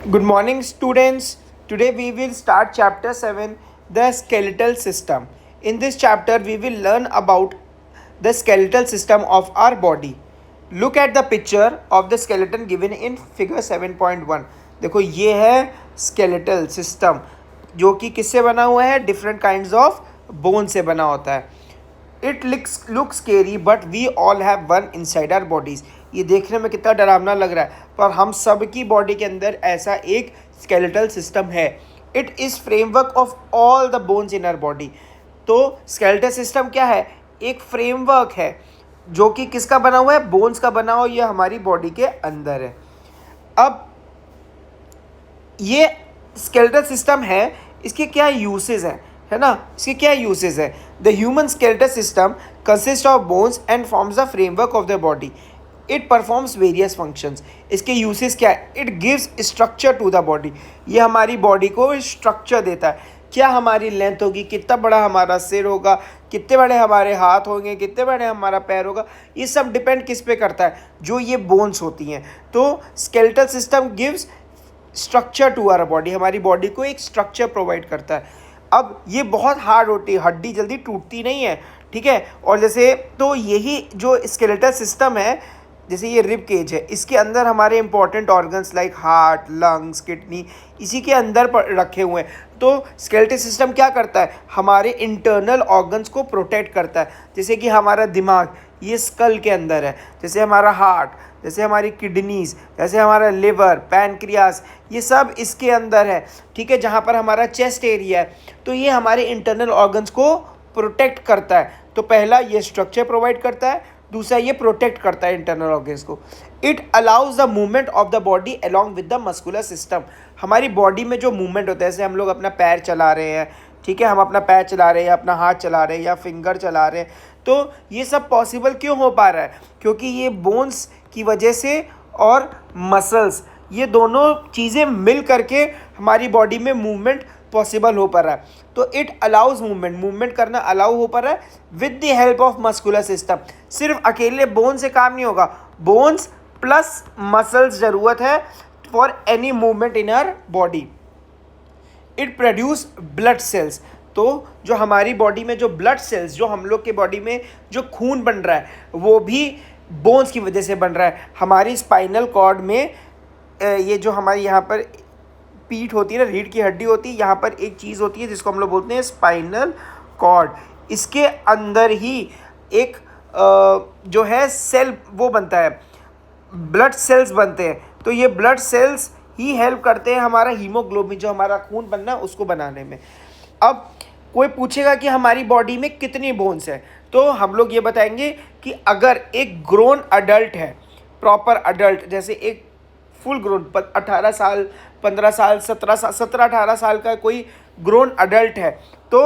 Good morning, students. Today we will start chapter 7, the skeletal system. In this chapter, we will learn about the skeletal system of our body. Look at the picture of the skeleton given in figure 7.1. देखो ये है skeletal system जो कि किससे बना हुआ है, different kinds of bone से बना होता है. It looks scary but we all have one inside our bodies. ये देखने में कितना डरावना लग रहा है, पर हम सब की बॉडी के अंदर ऐसा एक स्केलेटल सिस्टम है. It is framework of all the bones in our body. तो स्केलेटल सिस्टम क्या है? एक फ्रेमवर्क है जो कि किसका बना हुआ है? बोन्स का बना हुआ. ये हमारी बॉडी के अंदर है. अब ये स्केलेटल सिस्टम है, इसके क्या यूसेस हैं, है ना? इसके क्या यूसेस है? The human skeletal system consist of bones and forms the framework of the body. It performs various functions. इसके यूसेस क्या है? It gives structure to the body. ये हमारी बॉडी को स्ट्रक्चर देता है. क्या हमारी लेंथ होगी, कितना बड़ा हमारा सिर होगा, कितने बड़े हमारे हाथ होंगे, कितने बड़े हमारा पैर होगा, ये सब डिपेंड किस पे करता है? जो ये बोन्स होती हैं. तो skeletal system gives structure to our body. हमारी बॉडी को एक स्ट्रक्चर प्रोवाइड करता है. अब ये बहुत हार्ड होती है, हड्डी जल्दी टूटती नहीं है, ठीक है. और जैसे तो यही जो स्केलेटल सिस्टम है, जैसे ये रिब केज है, इसके अंदर हमारे important organs like heart, lungs, kidney इसी के अंदर रखे हुए हैं. तो स्केलेटल सिस्टम क्या करता है? हमारे इंटरनल ऑर्गन्स को प्रोटेक्ट करता है. जैसे कि हमारा दिमाग ये स्कल के अंदर है, जैसे हमारा हार्ट, जैसे हमारी किडनीज, जैसे हमारा लिवर, पैनक्रियास, ये सब इसके अंदर है, ठीक है. जहाँ पर हमारा चेस्ट एरिया है, तो ये हमारे इंटरनल ऑर्गन्स को प्रोटेक्ट करता है. तो पहला ये स्ट्रक्चर प्रोवाइड करता है, दूसरा ये प्रोटेक्ट करता है इंटरनल ऑर्गन्स को. It allows the movement of the body along with the muscular system. हमारी बॉडी में जो मूवमेंट होता है, जैसे हम लोग अपना पैर चला रहे हैं, ठीक है, हम अपना पैर चला रहे हैं, अपना हाथ चला रहे हैं या फिंगर चला रहे हैं, तो ये सब पॉसिबल क्यों हो पा रहा है? क्योंकि ये बोन्स की वजह से और मसल्स, ये दोनों चीज़ें मिल करके हमारी बॉडी में मूवमेंट पॉसिबल हो पा रहा है. तो इट अलाउज मूवमेंट करना अलाउ हो पा रहा है with the help of muscular system. सिर्फ अकेले बोन से काम नहीं होगा, बोन्स प्लस मसल्स ज़रूरत है for any movement in our body. It produce blood cells. तो जो हमारी बॉडी में जो ब्लड सेल्स, जो हम लोग के बॉडी में जो खून बन रहा है, वो भी बोन्स की वजह से बन रहा है. हमारी स्पाइनल कॉर्ड में ये जो हमारी यहाँ पर पीठ होती है ना, रीढ़ की हड्डी होती है, यहाँ पर एक चीज़ होती है जिसको हम लोग बोलते हैं स्पाइनल कॉर्ड. इसके अंदर ही एक जो है सेल वो बनता है, ब्लड सेल्स बनते हैं. तो ये ब्लड सेल्स ही हेल्प करते हैं हमारा हीमोग्लोबिन, जो हमारा खून बनना है, उसको बनाने में. अब कोई पूछेगा कि हमारी बॉडी में कितनी बोन्स है, तो हम लोग ये बताएंगे कि अगर एक ग्रोन अडल्ट है, प्रॉपर अडल्ट, जैसे एक फुल ग्रोन 18 साल, 15 साल, 17-18 साल का कोई ग्रोन अडल्ट है, तो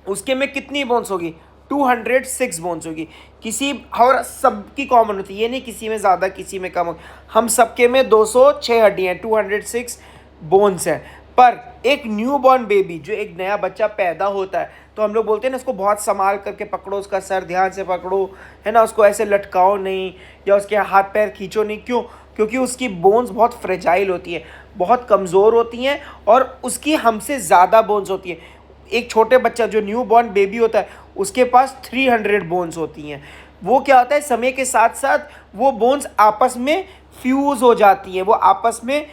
उसके में कितनी बोन्स होगी? 206 बोन्स होगी. किसी और सबकी कॉमन होती है, ये नहीं किसी में ज़्यादा किसी में कम. हम सबके में 206 हड्डियाँ हैं, 206 बोन्स हैं. पर एक न्यू बॉर्न बेबी, जो एक नया बच्चा पैदा होता है, तो हम लोग बोलते हैं ना, उसको बहुत संभाल करके पकड़ो, उसका सर ध्यान से पकड़ो, है ना, उसको ऐसे लटकाओ नहीं या उसके हाथ पैर खींचो नहीं. क्यों? क्योंकि उसकी बोन्स बहुत फ्रेजाइल होती हैं, बहुत कमज़ोर होती हैं, और उसकी हमसे ज़्यादा बोन्स होती हैं. एक छोटे बच्चा जो न्यू बॉर्न बेबी होता है, उसके पास 300 बोन्स होती हैं. वो क्या होता है, समय के साथ साथ वो बोन्स आपस में फ्यूज़ हो जाती हैं, वो आपस में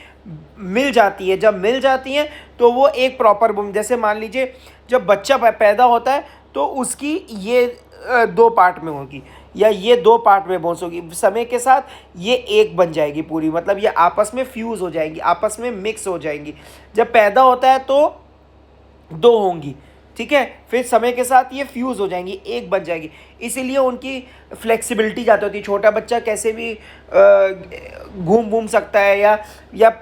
मिल जाती है. जब मिल जाती हैं तो वो एक प्रॉपर बोन, जैसे मान लीजिए जब बच्चा पैदा होता है तो उसकी ये 2 पार्ट में होगी या ये 2 पार्ट में बोन्स होगी. समय के साथ ये एक बन जाएगी पूरी, मतलब ये आपस में फ्यूज़ हो जाएंगी, आपस में मिक्स हो जाएंगी. जब पैदा होता है तो 2 होंगी, ठीक है, फिर समय के साथ ये फ्यूज़ हो जाएंगी, एक बन जाएगी. इसीलिए उनकी फ्लेक्सिबिलिटी ज़्यादा होती है. छोटा बच्चा कैसे भी घूम सकता है या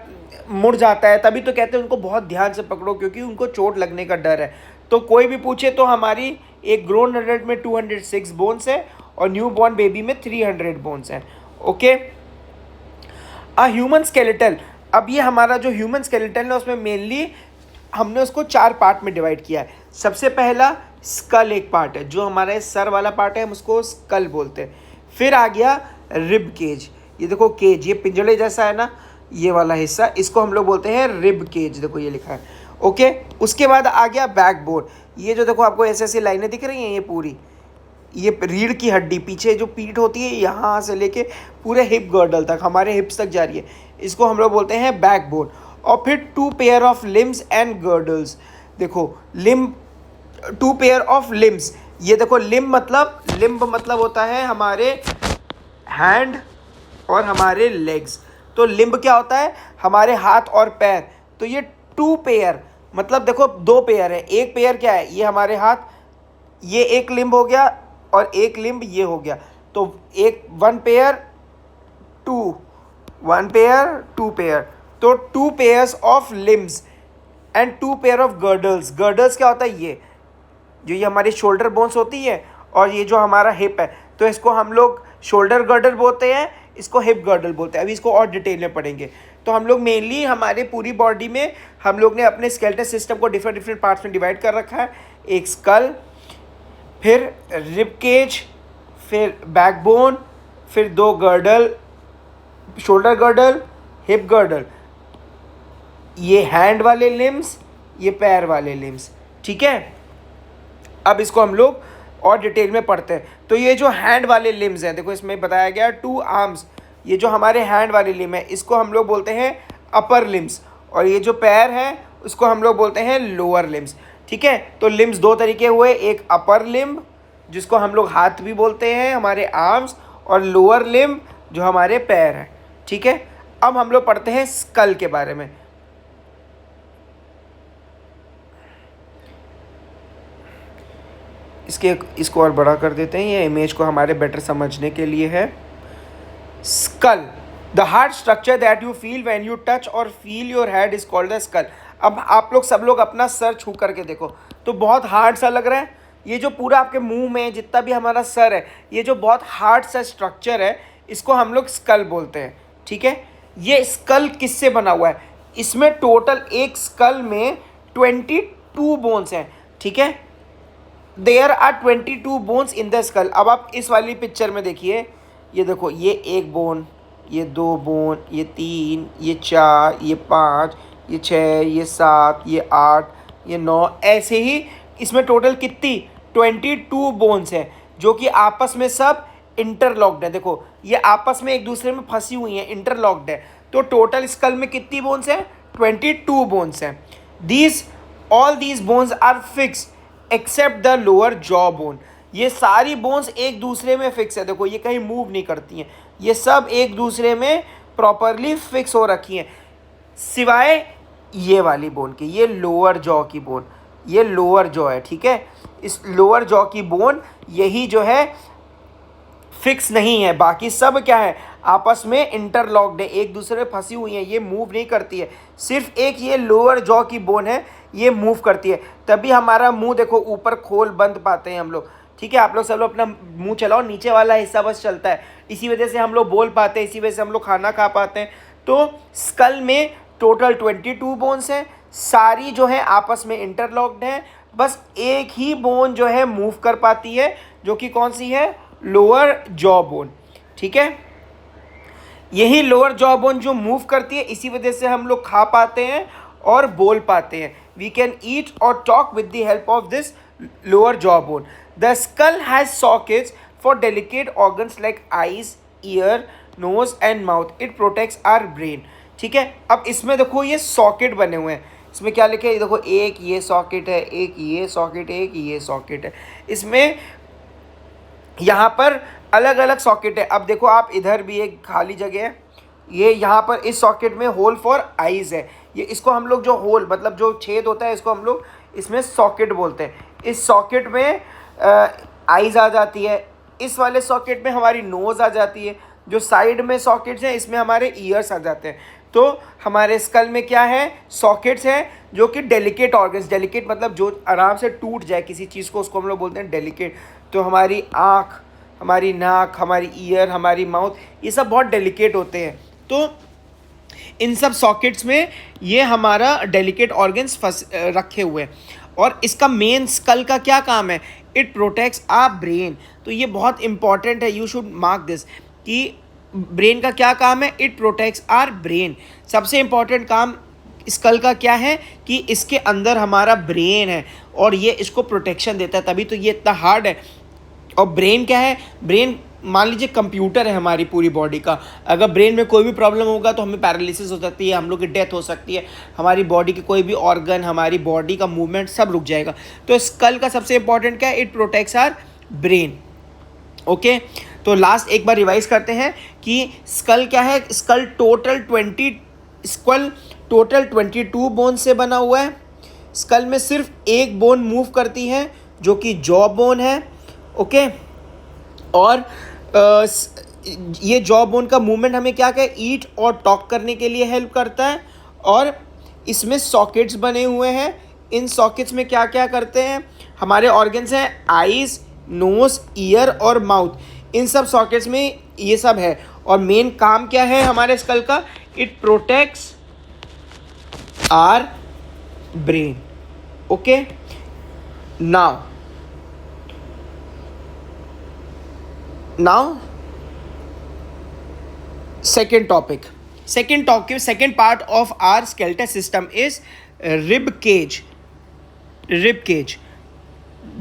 मुड़ जाता है, तभी तो कहते हैं उनको बहुत ध्यान से पकड़ो, क्योंकि उनको चोट लगने का डर है. तो कोई भी पूछे तो हमारी एक ग्रोन अडल्ट में 206 बोन्स है और न्यू बॉर्न बेबी में 300 बोन्स हैं. ओके. Human skeletal. अब ये हमारा जो ह्यूमन स्केलेटल है, उसमें मेनली हमने उसको 4 पार्ट में डिवाइड किया है. सबसे पहला स्कल एक पार्ट है, जो हमारा सर वाला पार्ट है, हम उसको स्कल बोलते हैं. फिर आ गया रिब केज. ये देखो केज, ये पिंजड़े जैसा है ना, ये वाला हिस्सा, इसको हम लोग बोलते हैं रिब केज, देखो ये लिखा है। ओके, उसके बाद आ गया बैकबोन। ये जो देखो आपको ऐसे ऐसी लाइनें दिख रही हैं, ये पूरी ये रीढ़ की हड्डी, पीछे जो पीठ होती है यहाँ से लेके पूरे हिप गर्डल तक, हमारे हिप्स तक जा रही है, इसको हम लोग बोलते हैं बैकबोन। और फिर 2 pair of limbs and girdles, देखो लिम्ब, 2 पेयर ऑफ लिम्स, ये देखो लिम्ब मतलब होता है हमारे हैंड और हमारे लेग्स। तो लिम्ब क्या होता है, हमारे हाथ और पैर। तो ये 2 पेयर मतलब देखो 2 पेयर है, एक पेयर क्या है, ये हमारे हाथ, ये एक लिम्ब हो गया और एक लिम्ब ये हो गया। तो एक 1 पेयर 2, 1 पेयर 2 पेयर, तो 2 pairs of limbs and 2 pair of girdles. Girdles क्या होता है, ये हमारी शोल्डर बोन्स होती है और ये जो हमारा हिप है, तो इसको हम लोग शोल्डर गर्डल बोलते हैं, इसको हिप गर्डल बोलते हैं। अभी इसको और डिटेल में पढ़ेंगे। तो हम लोग मेनली हमारे पूरी बॉडी में हम लोग ने अपने स्केलेटल सिस्टम को डिफरेंट पार्ट्स में डिवाइड कर रखा है। एक स्कल, फिर रिब केज, फिर बैकबोन, फिर 2 girdle, shoulder girdle, hip girdle, ये हैंड वाले लिम्स, ये पैर वाले लिम्स। ठीक है, अब इसको हम लोग और डिटेल में पढ़ते हैं। तो ये जो हैंड वाले लिम्स हैं, देखो इसमें बताया गया 2 आर्म्स, ये जो हमारे हैंड वाले लिम है इसको हम लोग बोलते हैं अपर लिम्स, और ये जो पैर है उसको हम लोग बोलते हैं लोअर लिम्स। ठीक है, तो लिम्स 2 तरीके हुए, एक अपर लिम्ब जिसको हम लोग हाथ भी बोलते हैं, हमारे आर्म्स, और लोअर लिम्ब जो हमारे पैर हैं। ठीक है, अब हम लोग पढ़ते हैं स्कल के बारे में। इसको और बड़ा कर देते हैं, ये इमेज को हमारे बेटर समझने के लिए है। Skull, the hard structure that you feel when you touch और feel your head is called the skull. अब आप लोग सब लोग अपना सर छू करके देखो तो बहुत हार्ड सा लग रहा है। ये जो पूरा आपके मुंह में जितना भी हमारा सर है, ये जो बहुत हार्ड सा स्ट्रक्चर है, इसको हम लोग स्कल बोलते हैं। ठीक है, ये स्कल किससे बना हुआ है, इसमें टोटल एक स्कल में 22 बोन्स हैं। ठीक है, there are 22 bones in the skull. अब आप इस वाली पिक्चर में देखिए, ये देखो, ये 1 बोन, ये 2 बोन, ये 3, ये 4, ये 5, ये 6, ये 7, ये 8, ये 9, ऐसे ही इसमें टोटल कितनी 22 बोन्स हैं जो कि आपस में सब इंटरलॉक्ड है। देखो ये आपस में एक दूसरे में फंसी हुई हैं, इंटरलॉक्ड है। तो टोटल स्कल में कितनी बोन्स हैं, 22 बोन्स हैं। All these bones are fix except the lower jaw bone. ये सारी बोन्स एक दूसरे में फिक्स है, देखो ये कहीं मूव नहीं करती हैं, ये सब एक दूसरे में प्रॉपरली फिक्स हो रखी हैं, सिवाय ये वाली बोन की, ये लोअर जॉ की बोन, ये लोअर जॉ है। ठीक है, इस लोअर जॉ की बोन यही जो है फिक्स नहीं है, बाकी सब क्या है, आपस में इंटरलॉक्ड है, एक दूसरे में फंसी हुई है, ये मूव नहीं करती है। सिर्फ एक ये लोअर जॉ की बोन है, ये मूव करती है, तभी हमारा मुंह देखो ऊपर खोल बंद पाते हैं हम लोग। ठीक है, आप लोग सब लोग अपना मुंह चलाओ, नीचे वाला हिस्सा बस चलता है, इसी वजह से हम लोग बोल पाते हैं, इसी वजह से हम लोग खाना खा पाते हैं। तो स्कल में टोटल 22 बोन्स हैं, सारी जो है आपस में इंटरलॉक्ड हैं, बस एक ही बोन जो है मूव कर पाती है, जो कि कौन सी है, लोअर जॉ बोन। ठीक है, यही लोअर जॉ बोन जो मूव करती है, इसी वजह से हम लोग खा पाते हैं और बोल पाते हैं। वी कैन ईट और talk with the help of this lower jaw bone. The skull has sockets for delicate organs like eyes, ear, nose and mouth. It protects our brain. ठीक है, अब इसमें देखो ये सॉकेट बने हुए हैं, इसमें क्या लिखे है, देखो एक ये सॉकेट है, एक ये सॉकेट है, एक ये सॉकेट है, इसमें यहाँ पर अलग अलग सॉकेट है। अब देखो आप इधर भी एक खाली जगह है, ये यहाँ पर इस सॉकेट में होल फॉर आईज है, ये इसको हम लोग जो होल मतलब जो छेद होता है, इसको हम लोग इसमें सॉकेट बोलते हैं। इस सॉकेट में आईज आ जाती है, इस वाले सॉकेट में हमारी नोज़ आ जाती है, जो साइड में सॉकेट्स हैं इसमें हमारे ईयर्स आ जाते हैं। तो हमारे स्कल में क्या है, सॉकेट्स हैं जो कि डेलिकेट ऑर्गन्स, डेलिकेट मतलब जो आराम से टूट जाए किसी चीज़ को, उसको हम लोग बोलते हैं डेलिकेट। तो हमारी आँख, हमारी नाक, हमारी ईयर, हमारी माउथ, ये सब बहुत डेलिकेट होते हैं। तो इन सब सॉकेट्स में ये हमारा डेलिकेट ऑर्गन्स रखे हुए हैं। और इसका मेन स्कल का क्या काम है, इट प्रोटेक्ट्स आवर ब्रेन। तो ये बहुत इंपॉर्टेंट है, यू शुड मार्क दिस, कि ब्रेन का क्या काम है? It protects our brain. सबसे इंपॉर्टेंट काम स्कल का क्या है कि इसके अंदर हमारा ब्रेन है और ये इसको प्रोटेक्शन देता है, तभी तो ये इतना हार्ड है। और ब्रेन क्या है? ब्रेन मान लीजिए कंप्यूटर है हमारी पूरी बॉडी का। अगर ब्रेन में कोई भी प्रॉब्लम होगा तो हमें पैरालिसिस हो सकती है, हम लोग की डेथ हो सकती है, हमारी बॉडी के कोई भी ऑर्गन, हमारी बॉडी का मूवमेंट सब रुक जाएगा। तो स्कल का सबसे इंपॉर्टेंट क्या है? It protects our brain. Okay, तो लास्ट एक बार रिवाइज करते हैं कि स्कल क्या है। स्कल टोटल 22 बोन से बना हुआ है। स्कल में सिर्फ एक बोन मूव करती है जो कि जॉ बोन है। ओके, और ये जॉ बोन का मूवमेंट हमें क्या क्या ईट और टॉक करने के लिए हेल्प करता है। और इसमें सॉकेट्स बने हुए हैं। इन सॉकेट्स में क्या क्या करते हैं? हमारे ऑर्गन्स हैं आईज, नोज, ईयर और माउथ। इन सब सॉकेट्स में ये सब है। और मेन काम क्या है हमारे स्कल का? It protects our brain. Okay, now second part of our skeletal system is rib cage.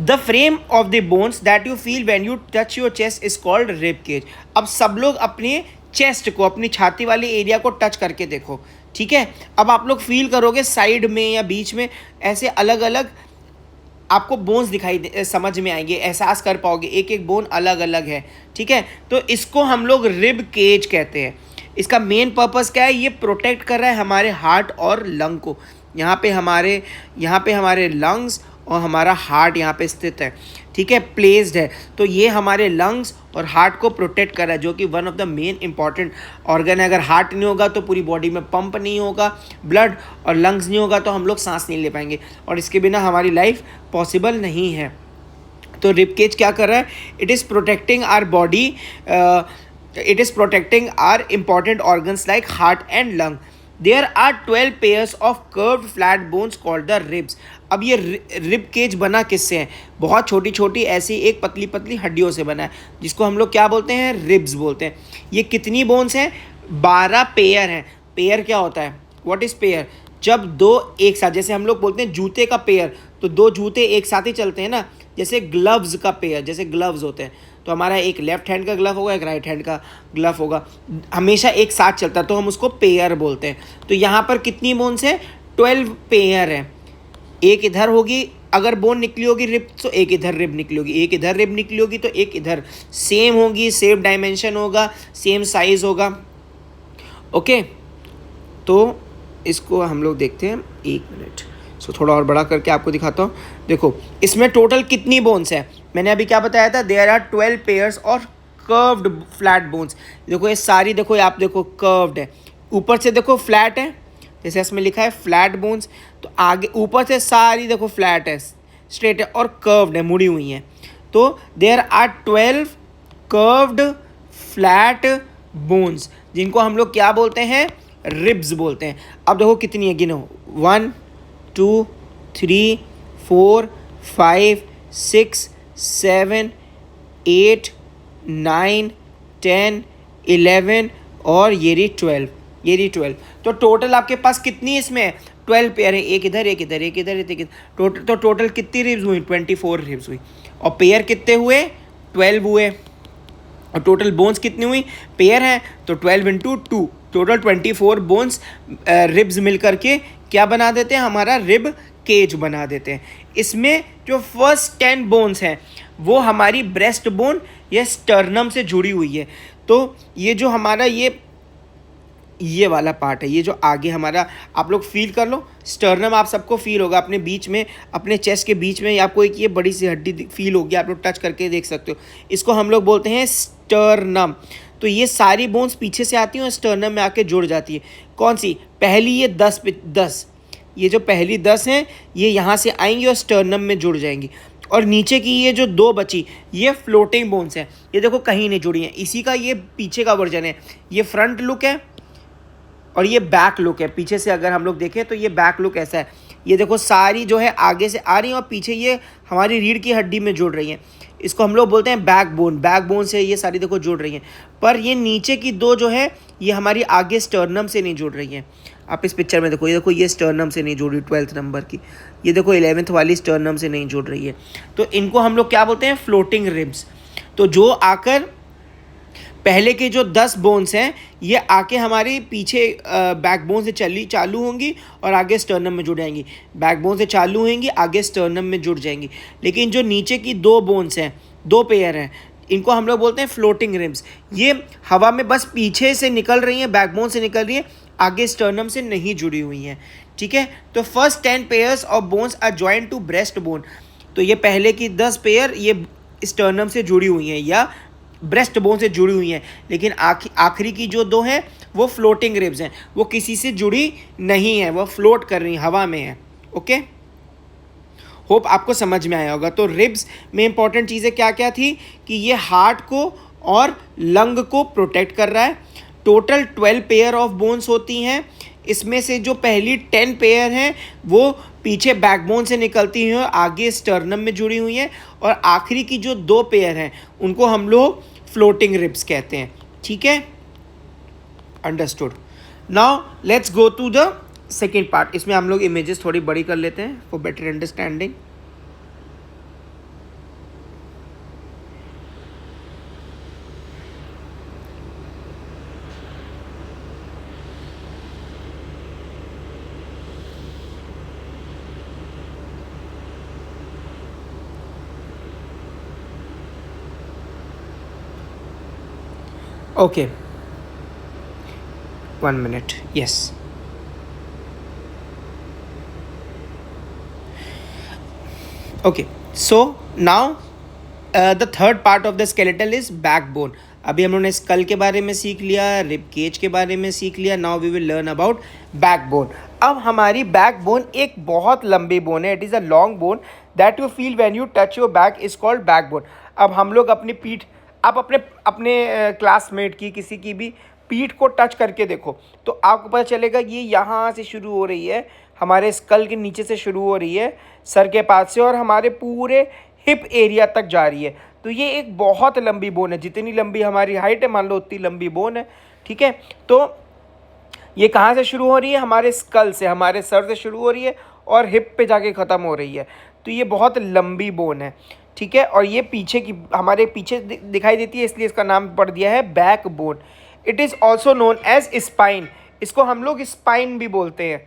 The frame of the bones that you feel when you touch your chest is called rib cage. अब सब लोग अपने chest को, अपनी छाती वाले area को touch करके देखो, ठीक है। अब आप लोग फील करोगे साइड में या बीच में ऐसे अलग अलग आपको बोन्स समझ में आएंगे, एहसास कर पाओगे, एक एक बोन अलग अलग है, ठीक है। तो इसको हम लोग रिब केज कहते हैं। इसका मेन पर्पस क्या है? ये प्रोटेक्ट कर रहा है हमारे हार्ट और लंग को। यहाँ पे हमारे लंग्स और हमारा हार्ट यहाँ पे स्थित है, ठीक है, प्लेस्ड है। तो ये हमारे लंग्स और हार्ट को प्रोटेक्ट कर रहा है, जो कि one of the main important organ है। अगर हार्ट नहीं होगा तो पूरी बॉडी में पंप नहीं होगा ब्लड, और लंग्स नहीं होगा तो हम लोग सांस नहीं ले पाएंगे, और इसके बिना हमारी लाइफ पॉसिबल नहीं है। तो रिब केज क्या कर रहा है? It is protecting our body, it is protecting our important organs like heart and lung. There are 12 pairs of curved flat bones called the ribs. अब ये रिब केज बना किससे है? बहुत छोटी छोटी ऐसी एक पतली पतली हड्डियों से बना है, जिसको हम लोग क्या बोलते हैं? रिब्स बोलते हैं। ये कितनी बोन्स हैं? 12 पेयर हैं। पेयर क्या होता है? What is pair? जब दो एक साथ, जैसे हम लोग बोलते हैं जूते का पेयर, तो दो जूते एक साथ ही चलते हैं ना। जैसे ग्लव्स का पेयर, जैसे ग्लव्स होते हैं, तो हमारा एक लेफ्ट हैंड का ग्लव होगा, एक राइट हैंड का ग्लव होगा, हमेशा एक साथ चलता है, तो हम उसको पेयर बोलते हैं। तो यहाँ पर कितनी बोन्स हैं? 12 पेयर हैं। एक इधर होगी, अगर बोन निकली होगी रिब, तो एक इधर रिब निकली होगी, एक इधर रिब निकली होगी तो एक इधर। सेम होगी, सेम डायमेंशन होगा, सेम साइज होगा। ओके, तो इसको हम लोग देखते हैं, 1 मिनट। सो थोड़ा और बड़ा करके आपको दिखाता हूँ। देखो इसमें टोटल कितनी बोन्स है? मैंने अभी क्या बताया था? देयर आर 12 पेयर्स और कर्व्ड फ्लैट बोन्स। देखो ये सारी, देखो आप देखो कर्व्ड है, ऊपर से देखो फ्लैट है, जैसे इसमें लिखा है फ्लैट बोन्स, तो आगे ऊपर से सारी देखो फ्लैट है, स्ट्रेट है और कर्व्ड है, मुड़ी हुई है। तो there are 12 curved flat bones, जिनको हम लोग क्या बोलते हैं? रिब्स बोलते हैं। अब देखो कितनी है, गिनो। 1 2 3 4 5 6 7 8 9 10 11 और ये रही 12। तो टोटल आपके पास कितनी इसमें है? 12 पेयर है, एक इधर एक इधर एक इधर एक इधर। तो टोटल कितनी रिब्स हुई? 24 रिब्स हुई। और पेयर कितने हुए? 12 हुए। और टोटल बोन्स कितनी हुई? पेयर हैं तो 12 × 2, टोटल 24 बोन्स रिब्स मिल करके क्या बना देते हैं? हमारा रिब केज बना देते हैं। इसमें जो फर्स्ट 10 बोन्स हैं वो हमारी ब्रेस्ट बोन या स्टर्नम से जुड़ी हुई है। तो ये जो हमारा ये वाला पार्ट है, ये जो आगे हमारा, आप लोग फील कर लो, स्टर्नम आप सबको फील होगा अपने बीच में, अपने चेस्ट के बीच में आपको एक ये बड़ी सी हड्डी फील होगी, आप लोग टच करके देख सकते हो। इसको हम लोग बोलते हैं स्टर्नम। तो ये सारी बोन्स पीछे से आती हैं और स्टर्नम में आके जुड़ जाती है। कौन सी? पहली ये 10, ये जो पहली 10 हैं ये यहाँ से आएंगी और स्टर्नम में जुड़ जाएंगी। और नीचे की ये जो 2 बची, ये फ्लोटिंग बोन्स हैं, ये देखो कहीं नहीं जुड़ी हैं। इसी का ये पीछे का वर्जन है। ये फ्रंट लुक है और ये बैक लुक है। पीछे से अगर हम लोग देखें तो ये बैक लुक ऐसा है, ये देखो सारी जो है आगे से आ रही हैं और पीछे ये हमारी रीढ़ की हड्डी में जुड़ रही हैं। इसको हम लोग बोलते हैं बैकबोन। बैकबोन से ये सारी देखो जुड़ रही हैं, पर ये नीचे की दो जो है ये हमारी आगे स्टर्नम से नहीं जुड़ रही हैं। आप इस पिक्चर में देखो ये स्टर्नम से नहीं जुड़ रही 12th नंबर की, ये देखो 11th वाली स्टर्नम से नहीं जुड़ रही है। तो इनको हम लोग क्या बोलते हैं? Floating ribs. तो जो आकर पहले के जो 10 बोन्स हैं ये आके हमारी पीछे बैकबोन से चालू होंगी और आगे स्टर्नम में जुड़ जाएंगी। बैकबोन से चालू होंगी, आगे स्टर्नम में जुड़ जाएंगी। लेकिन जो नीचे की 2 बोन्स हैं, 2 पेयर हैं, इनको हम लोग बोलते हैं फ्लोटिंग रिब्स। ये हवा में बस पीछे से निकल रही हैं, बैकबोन से निकल रही हैं, आगे स्टर्नम से नहीं जुड़ी हुई हैं। ठीक है, तो first 10 pairs of bones are joint to breast bone. तो ये पहले की 10 पेयर ये स्टर्नम से जुड़ी हुई हैं या ब्रेस्ट बोन से जुड़ी हुई हैं, लेकिन आखिरी की जो 2 हैं वो फ्लोटिंग रिब्स हैं, वो किसी से जुड़ी नहीं है, वो फ्लोट कर रही हैं, हवा में है। ओके, होप आपको समझ में आया होगा। तो रिब्स में इंपॉर्टेंट चीज़ें क्या क्या थी कि ये हार्ट को और लंग को प्रोटेक्ट कर रहा है। टोटल 12 पेयर ऑफ बोन्स होती हैं। इसमें से जो पहली 10 पेयर हैं वो पीछे बैकबोन से निकलती हैं और आगे स्टर्नम में जुड़ी हुई हैं, और आखिरी की जो 2 पेयर हैं उनको हम लोग फ्लोटिंग रिब्स कहते हैं। ठीक है, understood. Now let's go to the second part. इसमें हम लोग इमेजेस थोड़ी बड़ी कर लेते हैं for better understanding. Okay, 1 minute. Yes. Okay, so now the third part of the skeletal is backbone. अभी हम लोगों ने स्कल के बारे में सीख लिया, रिब केज के बारे में सीख लिया। Now we will learn about backbone. अब हमारी बैकबोन एक बहुत लंबी बोन है। It is a long bone that you feel when you touch your back is called backbone. अब हम लोग अपनी पीठ, आप अपने क्लासमेट की किसी की भी पीठ को टच करके देखो तो आपको पता चलेगा ये यहाँ से शुरू हो रही है, हमारे स्कल के नीचे से शुरू हो रही है, सर के पास से, और हमारे पूरे हिप एरिया तक जा रही है। तो ये एक बहुत लंबी बोन है। जितनी लंबी हमारी हाइट है मान लो उतनी लंबी बोन है। ठीक है, तो ये कहाँ से शुरू हो रही है? हमारे स्कल से, हमारे सर से शुरू हो रही है और हिप पे जाके ख़त्म हो रही है। तो ये बहुत लंबी बोन है। ठीक है, और ये पीछे की हमारे पीछे दिखाई देती है, इसलिए इसका नाम पड़ दिया है back bone. It is also known as spine. इसको हम लोग स्पाइन भी बोलते हैं।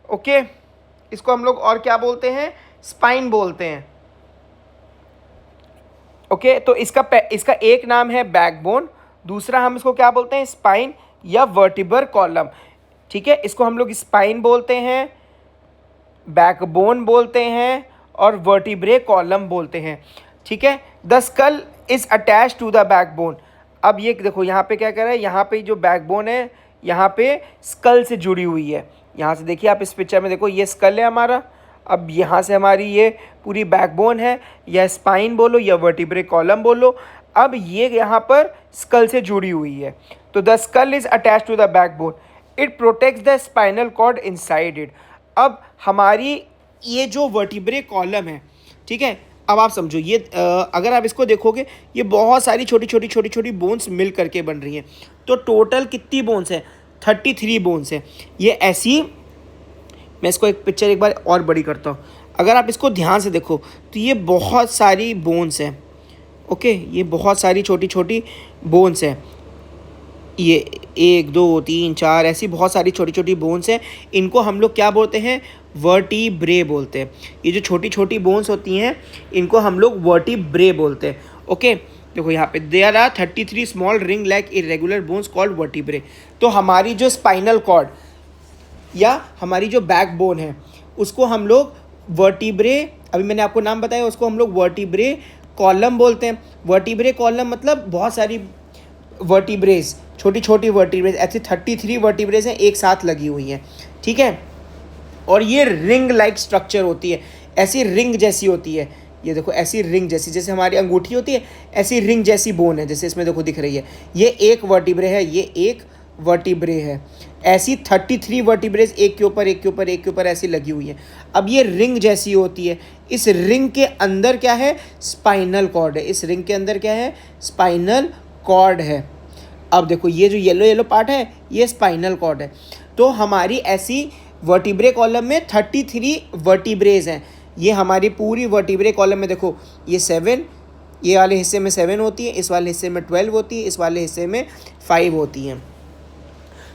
ओके, इसको हम लोग और क्या बोलते हैं? स्पाइन बोलते हैं। ओके, तो इसका एक नाम है बैकबोन, दूसरा हम इसको क्या बोलते हैं? स्पाइन या वर्टिब्रल कॉलम। ठीक है, इसको हम लोग स्पाइन बोलते हैं, बैकबोन बोलते हैं और वर्टिब्रल कॉलम बोलते हैं। ठीक है, the skull is attach to the backbone. अब ये देखो यहाँ पे क्या कर रहा है, यहाँ पे जो बैकबोन है यहाँ पे स्कल से जुड़ी हुई है। यहाँ से देखिए, आप इस पिक्चर में देखो, ये स्कल है हमारा। अब यहाँ से हमारी ये पूरी बैकबोन है, या स्पाइन बोलो या वर्टिब्रल कॉलम बोलो। अब ये यहाँ पर स्कल से जुड़ी हुई है। तो the skull is attach to the backbone. It protects the spinal cord inside it. अब हमारी ये जो वर्टिब्रल कॉलम है, ठीक है, अब आप समझो ये अगर आप इसको देखोगे ये बहुत सारी छोटी छोटी बोन्स मिल करके बन रही हैं। तो टोटल कितनी बोन्स हैं? 33 बोन्स हैं। ये ऐसी, मैं इसको एक पिक्चर एक बार और बड़ी करता हूँ। अगर आप इसको ध्यान से देखो तो ये बहुत सारी बोन्स हैं। ओके, ये बहुत सारी छोटी छोटी बोन्स हैं। ये 1 2 3 4 ऐसी बहुत सारी छोटी छोटी बोन्स हैं। इनको हम लोग क्या बोलते हैं? वर्टिब्रे बोलते हैं। ये जो छोटी छोटी बोन्स होती हैं इनको हम लोग वर्टिब्रे बोलते हैं। ओके, देखो यहाँ पे there are 33 small ring like irregular bones called vertebrae. तो हमारी जो स्पाइनल कॉर्ड या हमारी जो बैकबोन है उसको हम लोग वर्टिब्रे, अभी मैंने आपको नाम बताया, उसको हम लोग वर्टिब्रे कॉलम बोलते हैं। वर्टिब्रे कॉलम मतलब बहुत सारी वर्टिब्रेज, छोटी छोटी वर्टिब्रेज, ऐसी 33 वर्टिब्रेज हैं एक साथ लगी हुई हैं। ठीक है, और ये रिंग लाइक स्ट्रक्चर होती है, ऐसी रिंग जैसी होती है। ये देखो ऐसी रिंग जैसी, जैसे हमारी अंगूठी होती है ऐसी रिंग जैसी बोन है, जैसे इसमें देखो दिख रही है। ये एक वर्टिब्रे है, ये एक वर्टिब्रे है। ऐसी 33 वर्टिब्रेज एक के ऊपर एक के ऊपर एक के ऊपर ऐसी लगी हुई है। अब ये रिंग जैसी होती है। इस रिंग के अंदर क्या है? स्पाइनल कॉर्ड है। इस रिंग के अंदर क्या है? स्पाइनल कॉर्ड है। अब देखो ये जो येलो येलो पार्ट है ये स्पाइनल कॉर्ड है। तो हमारी ऐसी वर्टिब्रे कॉलम में 33 वर्टिब्रेज हैं। ये हमारी पूरी वर्टिब्रे कॉलम में देखो ये 7, ये वाले हिस्से में 7 होती है, इस वाले हिस्से में 12 होती है, इस वाले हिस्से में 5 होती हैं।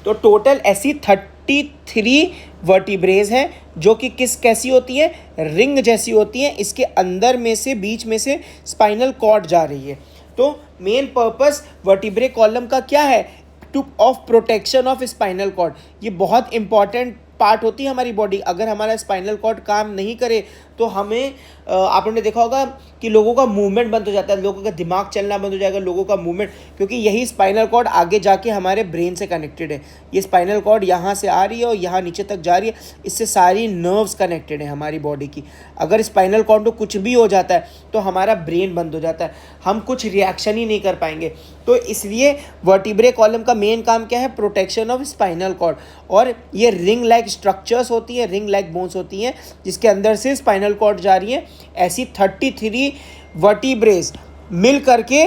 तो टोटल ऐसी 33 वर्टिब्रेज हैं जो कि कैसी होती है? रिंग जैसी होती हैं। इसके अंदर में से बीच में से स्पाइनल कॉर्ड जा रही है। तो मेन पर्पस वर्टिब्रे कॉलम का क्या है? To of protection of spinal cord. ये बहुत इंपॉर्टेंट पार्ट होती है हमारी बॉडी। अगर हमारा स्पाइनल कॉर्ड काम नहीं करे तो हमें आपने देखा होगा कि लोगों का मूवमेंट बंद हो जाता है, लोगों का दिमाग चलना बंद हो जाएगा, लोगों का मूवमेंट, क्योंकि यही स्पाइनल कॉर्ड आगे जाके हमारे ब्रेन से कनेक्टेड है। ये स्पाइनल कॉर्ड यहाँ से आ रही है और यहाँ नीचे तक जा रही है, इससे सारी नर्व्स कनेक्टेड है हमारी बॉडी की। अगर स्पाइनल कॉर्ड को कुछ भी हो जाता है तो हमारा ब्रेन बंद हो जाता है, हम कुछ रिएक्शन ही नहीं कर पाएंगे। तो इसलिए वर्टिब्रे कॉलम का मेन काम क्या है? Protection of spinal cord. और ये रिंग लाइक स्ट्रक्चर्स होती हैं, रिंग लाइक बोन्स होती हैं जिसके अंदर से स्पाइनल कॉर्ड जा रही है। ऐसी 33 वर्टिब्रेज मिल करके,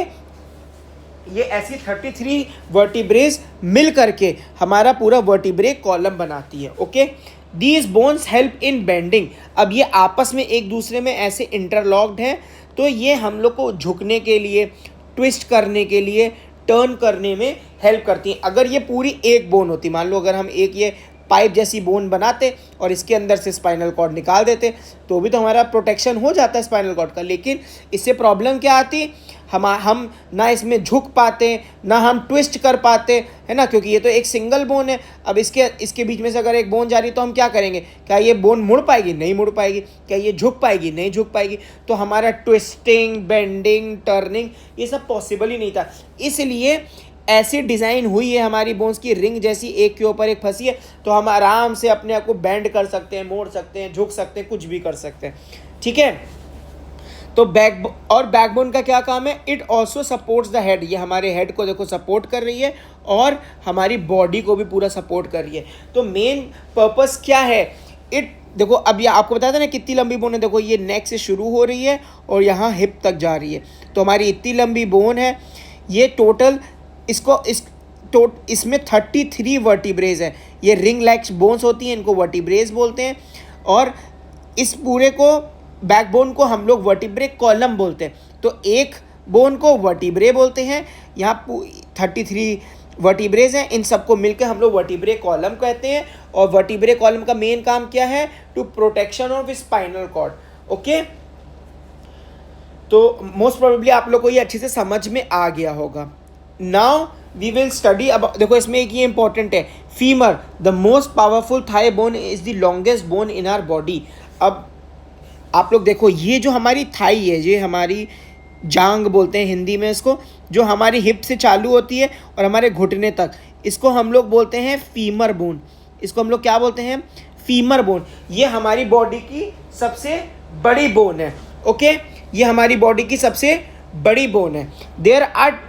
ये ऐसी 33 वर्टिब्रेज मिल करके हमारा पूरा वर्टिब्रे कॉलम बनाती है। Okay, these bones help in bending. अब ये आपस में एक दूसरे में ऐसे इंटरलॉक्ड हैं, तो ये हम लोग को झुकने के लिए, ट्विस्ट करने के लिए, टर्न करने में हेल्प करती हैं। अगर ये पूरी एक बोन होती, मान लो अगर हम एक ये पाइप जैसी बोन बनाते और इसके अंदर से स्पाइनल कॉर्ड निकाल देते तो भी तो हमारा प्रोटेक्शन हो जाता है स्पाइनल कॉर्ड का। लेकिन इससे प्रॉब्लम क्या आती? हम ना इसमें झुक पाते, ना हम ट्विस्ट कर पाते, है ना, क्योंकि ये तो एक सिंगल बोन है। अब इसके बीच में से अगर एक बोन जा रही है तो हम क्या करेंगे? क्या ये बोन मुड़ पाएगी? नहीं मुड़ पाएगी। क्या ये झुक पाएगी? नहीं झुक पाएगी। तो हमारा ट्विस्टिंग, बेंडिंग, टर्निंग ये सब पॉसिबल ही नहीं था। इसलिए ऐसी डिज़ाइन हुई है हमारी बोन्स की, रिंग जैसी एक के ऊपर एक फंसी है, तो हम आराम से अपने आप को बेंड कर सकते हैं, मोड़ सकते हैं, झुक सकते हैं, कुछ भी कर सकते हैं। ठीक है, तो बैकबोन का क्या काम है? It also supports the head. ये हमारे हेड को देखो सपोर्ट कर रही है और हमारी बॉडी को भी पूरा सपोर्ट कर रही है। तो मेन पर्पस क्या है? देखो अब ये आपको बताया था ना कितनी लंबी बोन है। देखो ये नेक से शुरू हो रही है और यहाँ हिप तक जा रही है, तो हमारी इतनी लंबी बोन है। ये टोटल इसमें 33 वर्टिब्रेज हैं। ये रिंग लाइक बोन्स होती हैं, इनको वर्टिब्रेज बोलते हैं। और इस पूरे को, बैकबोन को हम लोग वर्टिब्रे कॉलम बोलते हैं। तो एक बोन को वर्टिब्रे बोलते हैं। यहाँ 33 वर्टिब्रेज हैं, इन सबको मिलकर हम लोग वर्टिब्रे कॉलम कहते हैं। और वर्टिब्रे कॉलम का मेन काम क्या है? To protection of spinal cord. Okay, तो मोस्ट प्रोबेबली आप लोग को ये अच्छे से समझ में आ गया होगा। नाउ वी विल स्टडी अब देखो इसमें एक ये इंपॉर्टेंट है, femur the most powerful thigh bone is the longest bone in our body. अब आप लोग देखो ये जो हमारी थाई है, ये हमारी जांग बोलते हैं हिंदी में इसको, जो हमारी हिप से चालू होती है और हमारे घुटने तक, इसको हम लोग बोलते हैं फीमर बोन। इसको हम लोग क्या बोलते हैं? Femur bone. ये हमारी बॉडी की सबसे बड़ी बोन है। ओके, ये हमारी बॉडी की सबसे बड़ी बोन है। There are